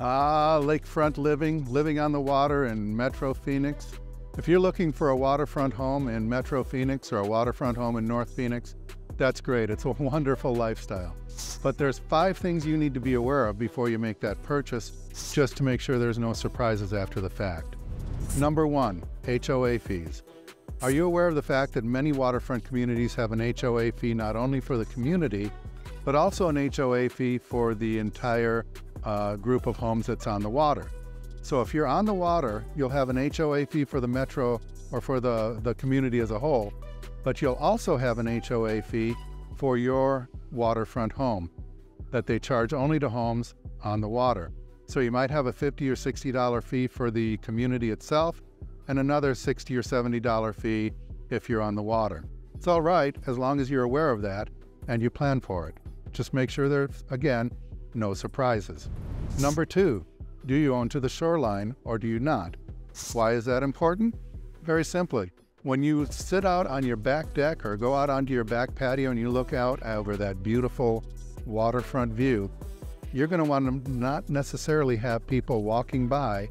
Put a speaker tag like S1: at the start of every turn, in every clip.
S1: Lakefront living on the water in Metro Phoenix. If you're looking for a waterfront home in Metro Phoenix or a waterfront home in North Phoenix, that's great. It's a wonderful lifestyle. But there's 5 things you need to be aware of before you make that purchase, just to make sure there's no surprises after the fact. Number 1, HOA fees. Are you aware of the fact that many waterfront communities have an HOA fee not only for the community, but also an HOA fee for the entire group of homes that's on the water? So if you're on the water, you'll have an HOA fee for the metro or for the community as a whole, but you'll also have an HOA fee for your waterfront home that they charge only to homes on the water. So you might have a $50 or $60 fee for the community itself and another $60 or $70 fee if you're on the water. It's all right as long as you're aware of that and you plan for it. Just make sure there's, again, no surprises. Number 2, do you own to the shoreline or do you not? Why is that important? Very simply, when you sit out on your back deck or go out onto your back patio and you look out over that beautiful waterfront view, you're going to want to not necessarily have people walking by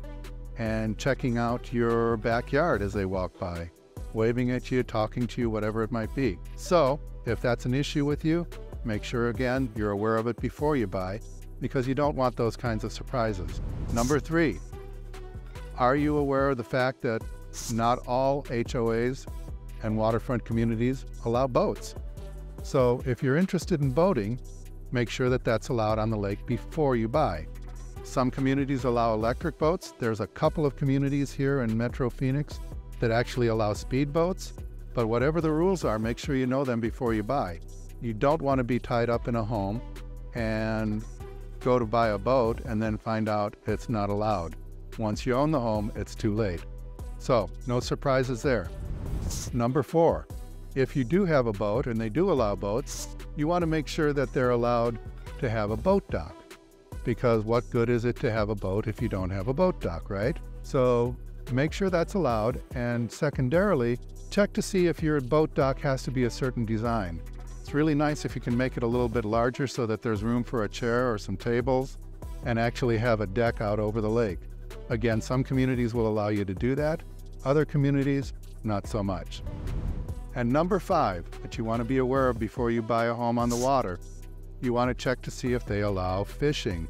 S1: and checking out your backyard as they walk by, waving at you, talking to you, whatever it might be. So if that's an issue with you, make sure again you're aware of it before you buy, because you don't want those kinds of surprises. Number 3, are you aware of the fact that not all HOAs and waterfront communities allow boats? So if you're interested in boating, make sure that that's allowed on the lake before you buy. Some communities allow electric boats. There's a couple of communities here in Metro Phoenix that actually allow speedboats, but whatever the rules are, make sure you know them before you buy. You don't want to be tied up in a home and go to buy a boat and then find out it's not allowed. Once you own the home, it's too late. So, no surprises there. Number 4, if you do have a boat and they do allow boats, you want to make sure that they're allowed to have a boat dock. Because what good is it to have a boat if you don't have a boat dock, right? So make sure that's allowed, and secondarily, check to see if your boat dock has to be a certain design. It's really nice if you can make it a little bit larger so that there's room for a chair or some tables and actually have a deck out over the lake. Again, some communities will allow you to do that. Other communities, not so much. And number 5 that you want to be aware of before you buy a home on the water, you want to check to see if they allow fishing.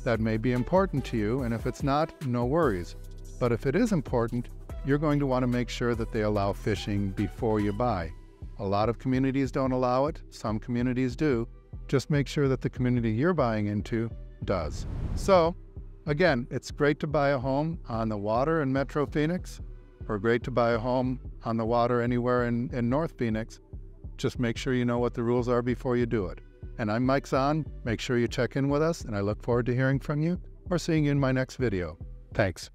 S1: That may be important to you, and if it's not, no worries. But if it is important, you're going to want to make sure that they allow fishing before you buy. A lot of communities don't allow it, some communities do. Just make sure that the community you're buying into does. So, again, it's great to buy a home on the water in Metro Phoenix, or great to buy a home on the water anywhere in North Phoenix. Just make sure you know what the rules are before you do it. And I'm Mike Zahn. Make sure you check in with us, and I look forward to hearing from you or seeing you in my next video. Thanks.